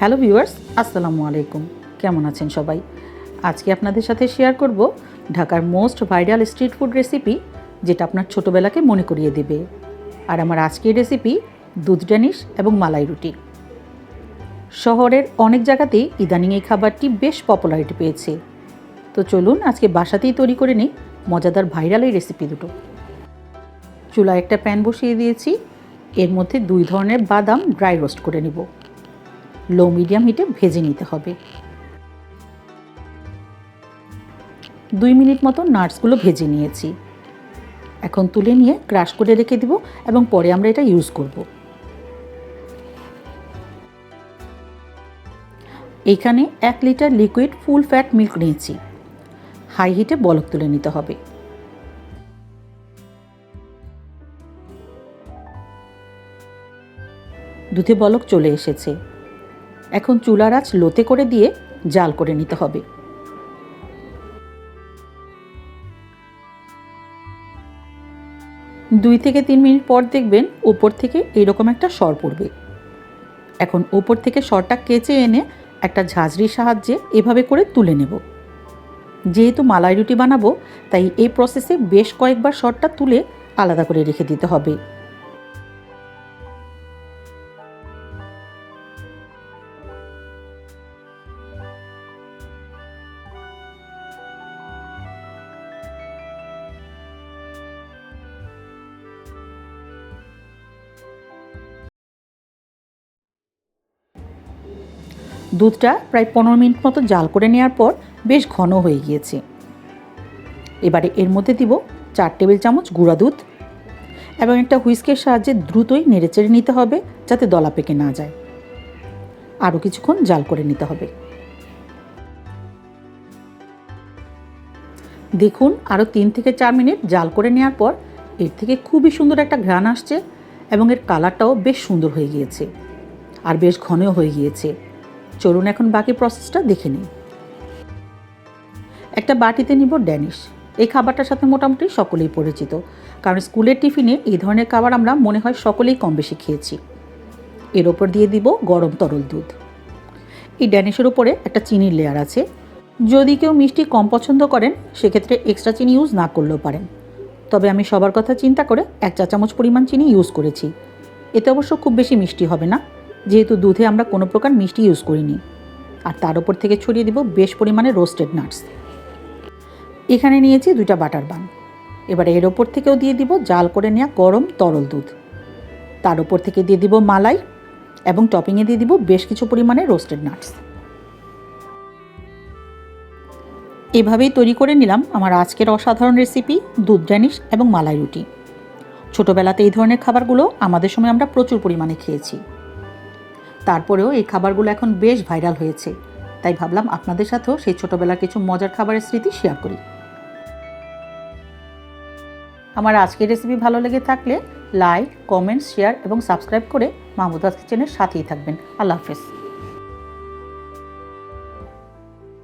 Hello viewers, আসসালামু আলাইকুম। কেমন আছেন সবাই? আজকে আপনাদের সাথে শেয়ার করব ঢাকার most viral street food recipe, যেটা আপনার ছোটোবেলাকে মনে করিয়ে দেবে। আর আমার আজকের রেসিপি দুধ ড্যানিশ এবং মালাই রুটি। শহরের অনেক জায়গাতেই ইদানিং এই খাবারটি বেশ পপুলারিটি পেয়েছে। তো চলুন আজকে বাসাতেই তৈরি করে নিই মজাদার ভাইরাল এই রেসিপি দুটো। চুলায় একটা প্যান বসিয়ে দিয়েছি। এর মধ্যে 2 ধরনের বাদাম ড্রাই রোস্ট করে নিব। লো মিডিয়াম হিটে ভেজে নিতে হবে। 2 মিনিট মতো নাটসগুলো ভেজে নিয়েছি। এখন তুলে নিয়ে ক্রাশ করে রেখে দিব এবং পরে আমরা এটা ইউজ করব। এইখানে 1 litre liquid full fat milk নিয়েছি। হাই হিটে বলক তুলে নিতে হবে। দুধে বলক চলে এসেছে। এখন চুলার আঁচ লোতে করে দিয়ে জাল করে নিতে হবে। দুই থেকে 3 মিনিট পর দেখবেন উপর থেকে এরকম একটা সর পড়বে। এখন উপর থেকে সরটা কেচে এনে একটা ঝাঁঝরির সাহায্যে এভাবে করে তুলে নেব। যেহেতু মালাই রুটি বানাবো, তাই এই প্রসেসে বেশ কয়েকবার সরটা তুলে আলাদা করে রেখে দিতে হবে। দুধটা প্রায় 15 মিনিট মতো জাল করে নেওয়ার পর বেশ ঘন হয়ে গিয়েছে। এবারে এর মধ্যে দিব 4 টেবিল চামচ গুঁড়া দুধ এবং একটা হুইস্কের সাহায্যে দ্রুতই নেড়েচেড়ে নিতে হবে, যাতে দলা পেকে না যায়। আরও কিছুক্ষণ জাল করে নিতে হবে। দেখুন, আরও 3 থেকে 4 মিনিট জাল করে নেওয়ার পর এর থেকে খুবই সুন্দর একটা ঘ্রাণ আসছে এবং এর কালারটাও বেশ সুন্দর হয়ে গিয়েছে আর বেশ ঘনও হয়ে গিয়েছে। চলুন এখন বাকি প্রসেসটা দেখে নিই। একটা বাটিতে নিব ড্যানিশ। এই খাবারটার সাথে মোটামুটি সকলেই পরিচিত, কারণ স্কুলের টিফিনে এই ধরনের খাবার আমরা মনে হয় সকলেই কম বেশি খেয়েছি। এর ওপর দিয়ে দিব গরম তরল দুধ। এই ড্যানিশের উপরে একটা চিনির লেয়ার আছে। যদি কেউ মিষ্টি কম পছন্দ করেন, সেক্ষেত্রে এক্সট্রা চিনি ইউজ না করলেও পারেন। তবে আমি সবার কথা চিন্তা করে 1 চা চামচ পরিমাণ চিনি ইউজ করেছি। এতে অবশ্য খুব বেশি মিষ্টি হবে না, যেহেতু দুধে আমরা কোনো প্রকার মিষ্টি ইউজ করিনি। আর তার উপর থেকে ছড়িয়ে দিব বেশ পরিমাণে রোস্টেড নাটস। এখানে নিয়েছি 2টা বাটার বান। এবারে এর ওপর থেকেও দিয়ে দিব জাল করে নেওয়া গরম তরল দুধ। তার উপর থেকে দিয়ে দিব মালাই এবং টপিংয়ে দিয়ে দিব বেশ কিছু পরিমাণে রোস্টেড নাটস। এভাবেই তৈরি করে নিলাম আমার আজকের অসাধারণ রেসিপি দুধ ড্যানিশ এবং মালাই রুটি। ছোটোবেলাতে এই ধরনের খাবারগুলো আমাদের সময় আমরা প্রচুর পরিমাণে খেয়েছি। তারপরেও এই খাবারগুলো এখন বেশ ভাইরাল হয়েছে, তাই ভাবলাম আপনাদের সাথেও সেই ছোটোবেলার কিছু মজার খাবারের স্মৃতি শেয়ার করি। আমার আজকের রেসিপি ভালো লেগে থাকলে লাইক, কমেন্ট, শেয়ার এবং সাবস্ক্রাইব করে মাহমুদাস কিচেনের সাথেই থাকবেন। আল্লাহ হাফেজ।